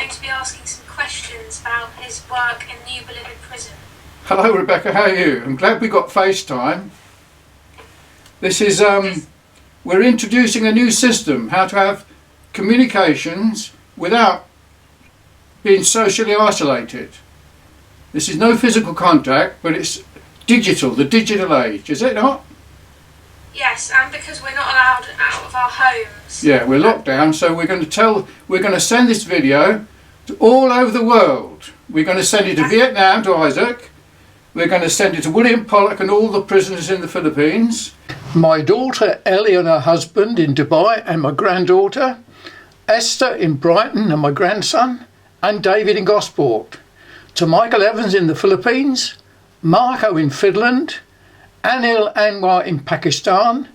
going to be asking some questions about his work in New Beloved Prison. Hello Rebecca, how are you? I'm glad we got FaceTime. This is, we're introducing a new system, how to have communications without being socially isolated. This is no physical contact, but it's digital, the digital age, is it not? Yes, and because we're not allowed out of our homes. Yeah, we're locked down, so we're going to send this video to all over the world. We're going to send it to Vietnam, to Isaac. We're going to send it to William Poloc and all the prisoners in the Philippines. My daughter Ellie and her husband in Dubai, and my granddaughter Esther in Brighton, and my grandson, and David in Gosport. To Michael Evans in the Philippines, Marco in Finland, Anil Anwar in Pakistan,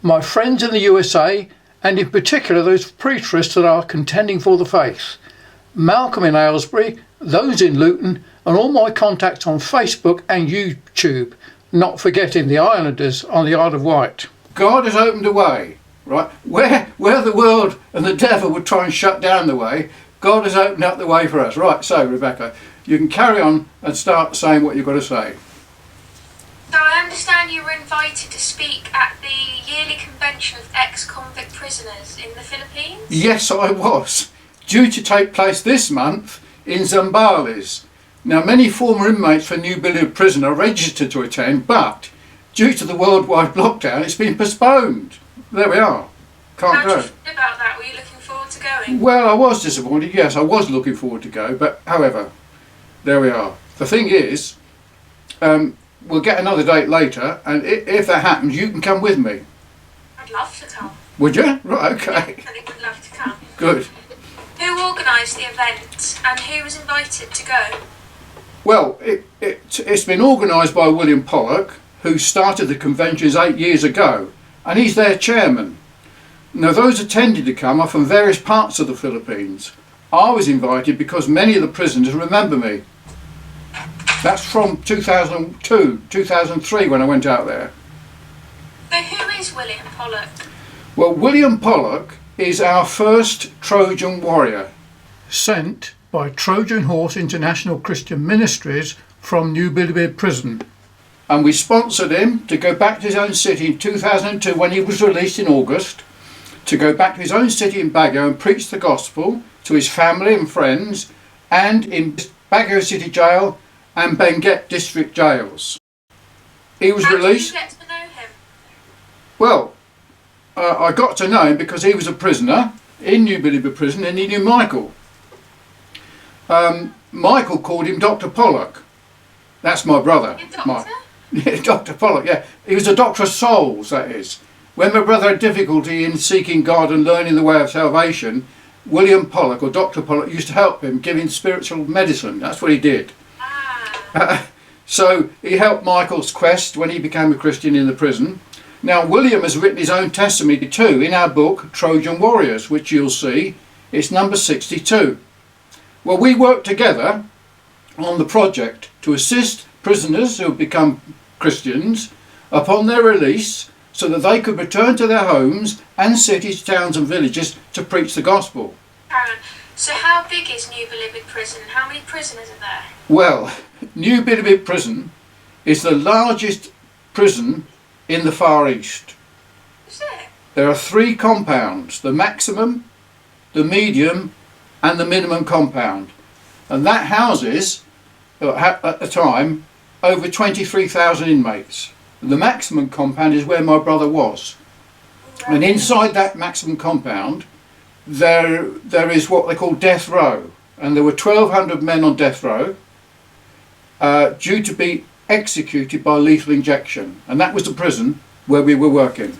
my friends in the USA, and in particular those preterists that are contending for the faith, Malcolm in Aylesbury, those in Luton, and all my contacts on Facebook and YouTube, not forgetting the islanders on the Isle of Wight. God has opened a way, right? Where the world and the devil would try and shut down the way, God has opened up the way for us. Right, so Rebecca, you can carry on and start saying what you've got to say. So I understand you were invited to speak at the yearly convention of ex-convict prisoners in the Philippines? Yes, I was. Due to take place this month in Zambales. Now, many former inmates for New Beloved Prison are registered to attend, but due to the worldwide lockdown, it's been postponed. There we are. Can't go. How did you feel about that? Were you looking forward to going? Well, I was disappointed. Yes, I was looking forward to go, but however, there we are. The thing is, we'll get another date later, and if that happens, you can come with me. I'd love to come. Would you? Right, okay. I would love to come. Good. Who organised the event and who was invited to go? Well, it's been organised by William Poloc, who started the conventions 8 years ago, and he's their chairman. Now, those attending to come are from various parts of the Philippines. I was invited because many of the prisoners remember me. That's from 2002, 2003 when I went out there. So who is William Poloc? Well, William Poloc is our first Trojan warrior, sent by Trojan Horse International Christian Ministries from New Beloved Prison. And we sponsored him to go back to his own city in 2002 when he was released in August, to go back to his own city in Baguio and preach the gospel to his family and friends, and in Baguio City Jail and Benguet District Jails. He was released. How did you get to know him? Well, I got to know him because he was a prisoner in New Beloved Prison and he knew Michael. Michael called him Dr. Poloc. That's my brother. Your doctor? Yeah, Dr. Poloc, yeah. He was a doctor of souls, that is. When my brother had difficulty in seeking God and learning the way of salvation, William Poloc, or Dr. Poloc, used to help him, giving spiritual medicine. That's what he did. So he helped Michael's quest when he became a Christian in the prison. Now, William has written his own testimony too in our book, Trojan Warriors, which you'll see. It's number 62. Well, we worked together on the project to assist prisoners who have become Christians upon their release so that they could return to their homes and cities, towns and villages to preach the gospel. Aaron, so how big is New Beloved Prison? How many prisoners are there? Well, New Beloved Prison is the largest prison in the Far East. Is it? There are 3 compounds, the maximum, the medium and the minimum compound. And that houses, at the time, over 23,000 inmates. The maximum compound is where my brother was. And inside that maximum compound, there is what they call death row. And there were 1,200 men on death row due to be executed by lethal injection. And that was the prison where we were working.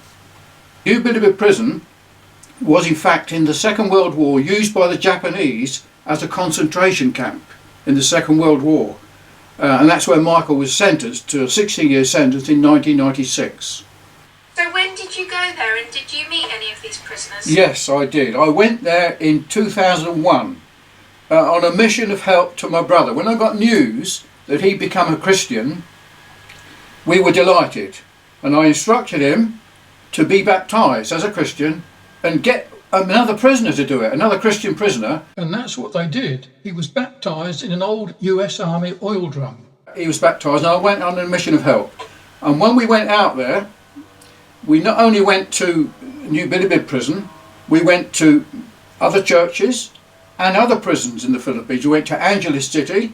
New Beloved Prison was in fact in the Second World War used by the Japanese as a concentration camp in the Second World War. And that's where Michael was sentenced to a 16-year sentence in 1996. So when did you go there and did you meet any of these prisoners? Yes, I did. I went there in 2001 on a mission of help to my brother. When I got news that he'd become a Christian, we were delighted. And I instructed him to be baptised as a Christian and get another prisoner to do it, another Christian prisoner. And that's what they did. He was baptised in an old US Army oil drum. He was baptised and I went on a mission of help. And when we went out there, we not only went to New Bilibid prison, we went to other churches and other prisons in the Philippines. We went to Angeles City,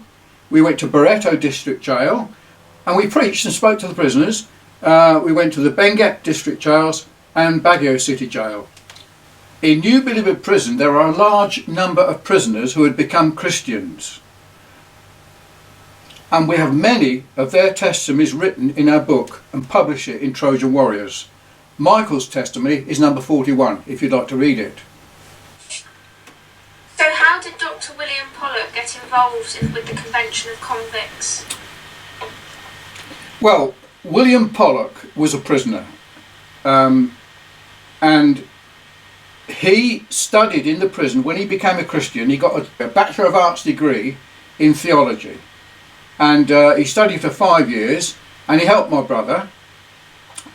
we went to Barreto District Jail, and we preached and spoke to the prisoners. We went to the Benguet District Jails and Baguio City Jail. In New Bilibid prison there are a large number of prisoners who had become Christians. And we have many of their testimonies written in our book and publish it in Trojan Warriors. Michael's testimony is number 41, if you'd like to read it. So how did Dr. William Poloc get involved with the Convention of Convicts? Well, William Poloc was a prisoner, and he studied in the prison. When he became a Christian, he got a Bachelor of Arts degree in theology, and he studied for 5 years, and he helped my brother.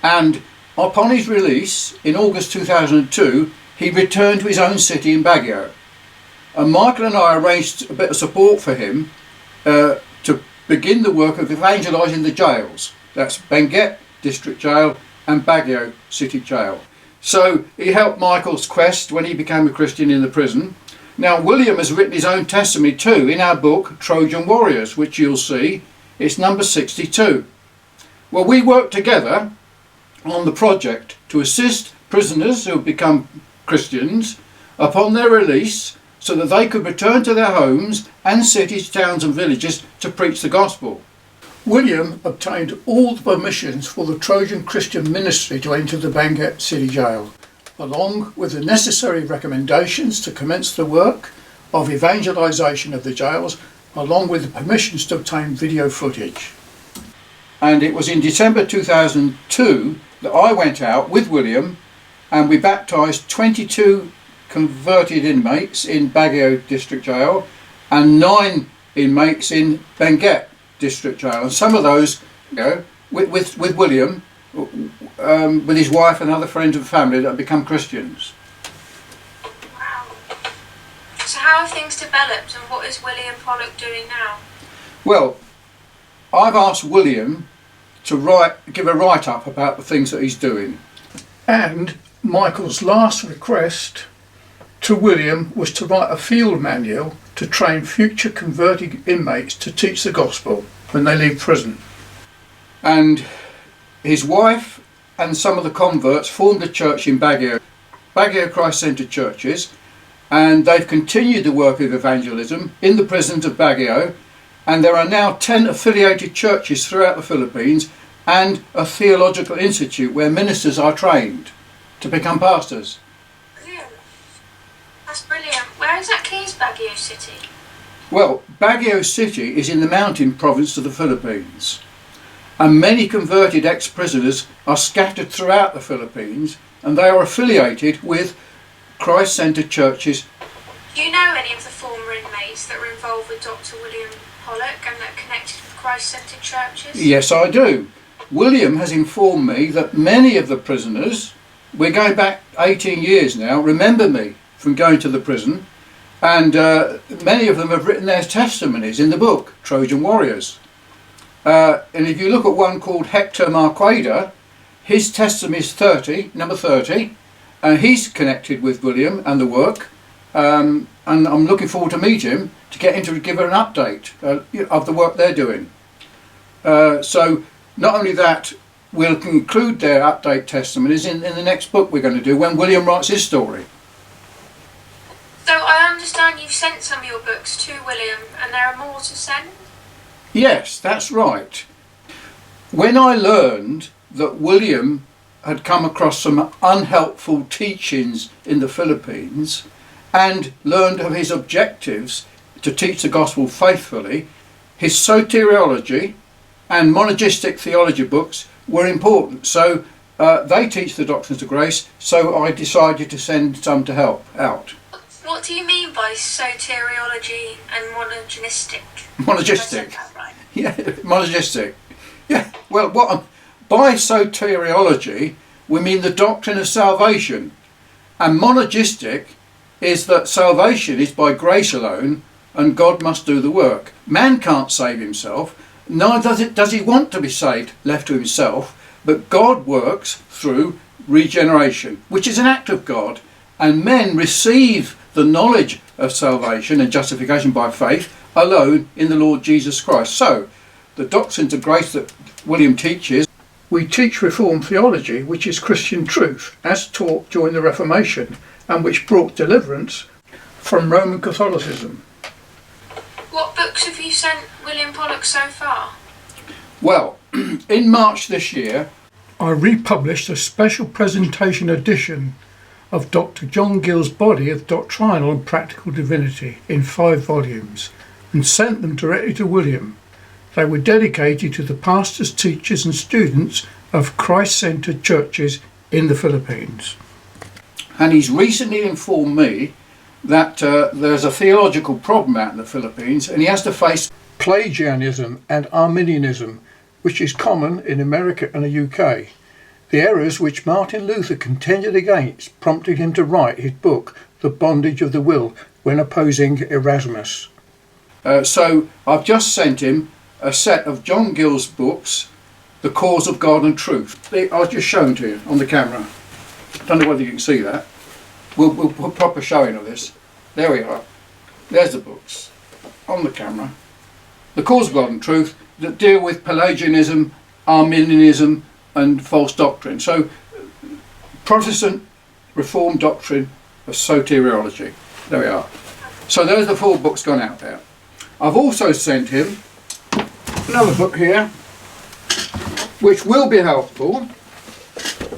And upon his release in August 2002, he returned to his own city in Baguio. And Michael and I arranged a bit of support for him to begin the work of evangelising the jails. That's Benguet District Jail and Baguio City Jail. So he helped Michael's quest when he became a Christian in the prison. Now William has written his own testimony too in our book Trojan Warriors, which you'll see. It's number 62. Well, we worked together on the project to assist prisoners who have become Christians upon their release, so that they could return to their homes and cities, towns and villages to preach the gospel. William obtained all the permissions for the Trojan Christian ministry to enter the Benguet City Jail, along with the necessary recommendations to commence the work of evangelisation of the jails, along with the permissions to obtain video footage. And it was in December 2002 that I went out with William and we baptised 22 converted inmates in Baguio District Jail and 9 inmates in Benguet District Jail, and some of those, with William, with his wife and other friends and family that have become Christians. Wow. So how have things developed, and what is William Poloc doing now? Well, I've asked William to give a write-up about the things that he's doing. And Michael's last request to William was to write a field manual to train future converted inmates to teach the gospel when they leave prison. And his wife and some of the converts formed a church in Baguio Christ-centred Churches, and they've continued the work of evangelism in the prisons of Baguio, and there are now 10 affiliated churches throughout the Philippines and a theological institute where ministers are trained to become pastors. That's brilliant. Where exactly is Baguio City? Well, Baguio City is in the mountain province of the Philippines, and many converted ex-prisoners are scattered throughout the Philippines, and they are affiliated with Christ-centred churches. Do you know any of the former inmates that were involved with Dr. William Poloc and that are connected with Christ-centred churches? Yes, I do. William has informed me that many of the prisoners, we're going back 18 years now, remember me from going to the prison, and many of them have written their testimonies in the book Trojan Warriors. And if you look at one called Hector Marqueda, his testimony is number 30, and he's connected with William and the work, and I'm looking forward to meet him to get him to give her an update of the work they're doing. So not only that, we'll include their update testimonies in the next book we're going to do when William writes his story. So I understand you've sent some of your books to William and there are more to send? Yes, that's right. When I learned that William had come across some unhelpful teachings in the Philippines and learned of his objectives to teach the gospel faithfully, his soteriology and monergistic theology books were important. So they teach the doctrines of grace, so I decided to send some to help out. What do you mean by soteriology and monergistic? Monergistic. Have I said that right? Yeah, monergistic. Yeah, well, by soteriology, we mean the doctrine of salvation. And monergistic is that salvation is by grace alone and God must do the work. Man can't save himself, neither does he want to be saved, left to himself, but God works through regeneration, which is an act of God, and men receive the knowledge of salvation and justification by faith alone in the Lord Jesus Christ. So, the doctrines of grace that William teaches, we teach Reformed theology, which is Christian truth, as taught during the Reformation, and which brought deliverance from Roman Catholicism. What books have you sent William Poloc so far? Well, in March this year, I republished a special presentation edition of Dr. John Gill's body of doctrinal and practical divinity in 5 volumes and sent them directly to William. They were dedicated to the pastors, teachers and students of Christ-centred churches in the Philippines. And he's recently informed me that there's a theological problem out in the Philippines and he has to face Pelagianism and Arminianism, which is common in America and the UK. The errors which Martin Luther contended against prompted him to write his book, The Bondage of the Will, when opposing Erasmus. So I've just sent him a set of John Gill's books, The Cause of God and Truth. I'll just show them to you on the camera. Don't know whether you can see that. We'll put proper showing of this. There we are. There's the books on the camera. The Cause of God and Truth, that deal with Pelagianism, Arminianism and false doctrine. So Protestant Reformed doctrine of soteriology. There we are. So those are the 4 books gone out there. I've also sent him another book here which will be helpful,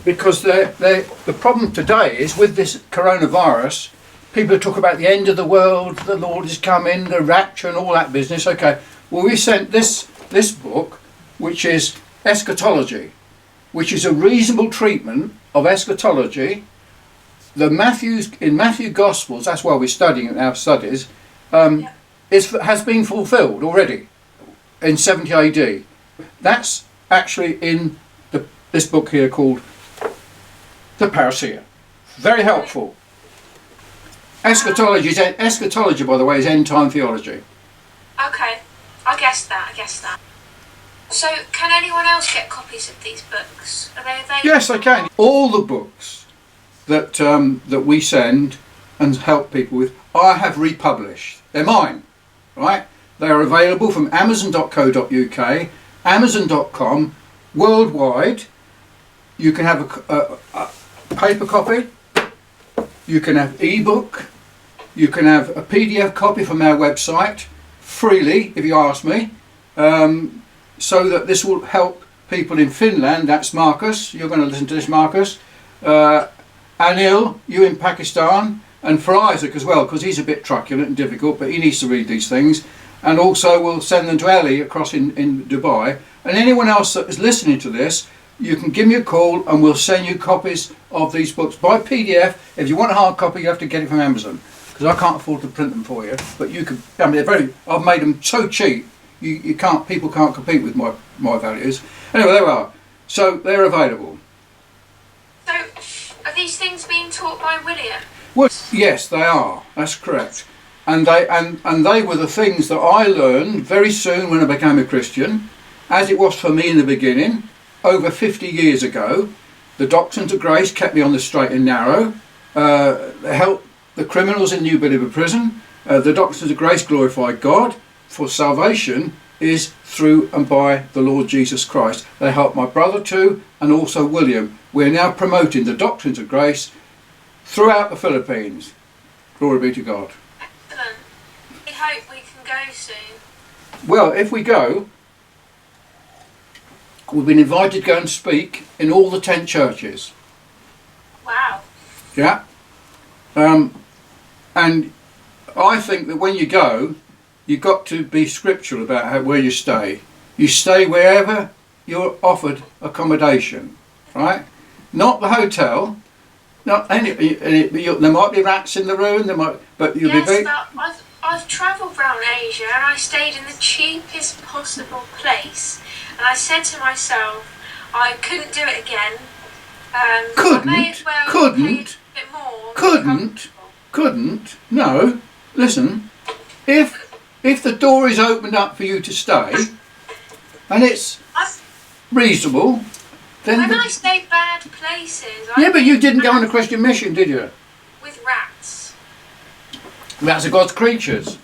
because the problem today is with this coronavirus, people talk about the end of the world, the Lord is coming, the rapture and all that business. Okay, well, we sent this book, which is Eschatology, which is a reasonable treatment of eschatology. In Matthew Gospels, that's why we're studying it in our studies, has been fulfilled already in 70 AD. That's actually in this book here called The Parousia. Very helpful. Eschatology, by the way, is end-time theology. Okay, I guessed that. So, can anyone else get copies of these books? Are they available? Yes, they can. All the books that we send and help people with, I have republished. They're mine, right? They are available from Amazon.co.uk, Amazon.com, worldwide. You can have a paper copy, you can have ebook, you can have a PDF copy from our website, freely, if you ask me, so that this will help people in Finland. That's Marcus, you're going to listen to this, Marcus. Anil, you in Pakistan, and for Isaac as well, because he's a bit truculent and difficult, but he needs to read these things. And also we'll send them to Ellie across in Dubai. And anyone else that is listening to this, you can give me a call and we'll send you copies of these books by PDF. If you want a hard copy, you have to get it from Amazon, because I can't afford to print them for you. But you can. I mean, I've made them so cheap, people can't compete with my values. Anyway, there we are. So they're available. So, are these things being taught by William? Well, yes, they are. That's correct. And they were the things that I learned very soon when I became a Christian, as it was for me in the beginning, over 50 years ago. The doctrines of grace kept me on the straight and narrow. They helped the criminals in New Believer Prison. The doctrines of grace glorify God, for salvation is through and by the Lord Jesus Christ. They helped my brother too, and also William. We're now promoting the doctrines of grace throughout the Philippines. Glory be to God. Excellent. We hope we can go soon. Well, if we go, we've been invited to go and speak in all the 10 churches. Wow. Yeah. And I think that when you go, you've got to be scriptural about where you stay. You stay wherever you're offered accommodation, right? Not the hotel. Not any. There might be rats in the room. But you'll be very. I've travelled around Asia and I stayed in the cheapest possible place. And I said to myself, I couldn't do it again. I may as well couldn't. bit more. Couldn't. No. Listen. If the door is opened up for you to stay, and it's reasonable, then when I say bad places, yeah, but you didn't go on a Christian mission, did you? with rats. Rats are God's creatures.